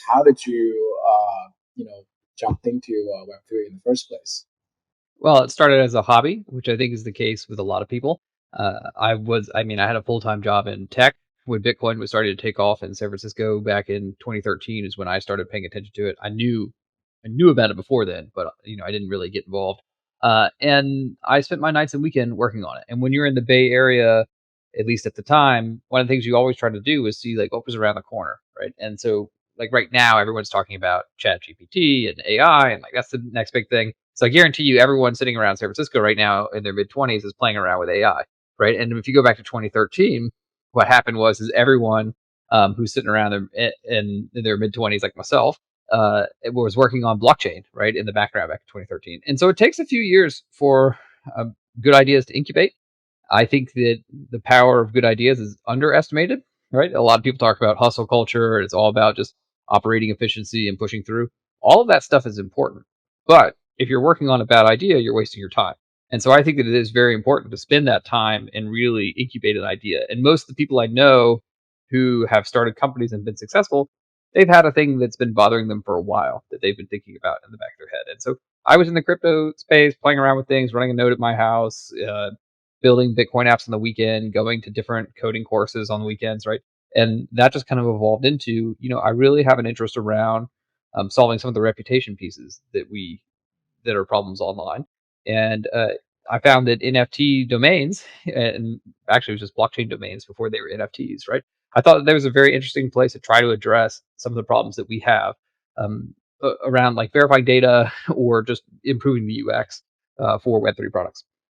How did you, jump into Web3 in the first place? Well, it started as a hobby, which I think is the case with a lot of people. I had a full time job in tech when Bitcoin was starting to take off in San Francisco back in 2013 is when I started paying attention to it. I knew about it before then, but I didn't really get involved. And I spent my nights and weekend working on it. And when you're in the Bay Area, at least at the time, one of the things you always try to do is see like what was around the corner, right? And so like right now, everyone's talking about Chat GPT and AI, and like that's the next big thing. So I guarantee you, everyone sitting around San Francisco right now in their mid 20s is playing around with AI, right? And if you go back to 2013, what happened was is everyone who's sitting around in their mid 20s, like myself, it was working on blockchain, right, in the background back in 2013. And so it takes a few years for good ideas to incubate. I think that the power of good ideas is underestimated, right? A lot of people talk about hustle culture, and it's all about just operating efficiency and pushing through. All of that stuff is important. But if you're working on a bad idea, you're wasting your time. And so I think that it is very important to spend that time and really incubate an idea. And most of the people I know who have started companies and been successful, they've had a thing that's been bothering them for a while that they've been thinking about in the back of their head. And so I was in the crypto space, playing around with things, running a node at my house, building Bitcoin apps on the weekend, going to different coding courses on the weekends, right? And that just kind of evolved into, I really have an interest around solving some of the reputation pieces that are problems online. And I found that NFT domains, and actually it was just blockchain domains before they were NFTs, right? I thought that there was a very interesting place to try to address some of the problems that we have around like verifying data or just improving the UX for Web3 products.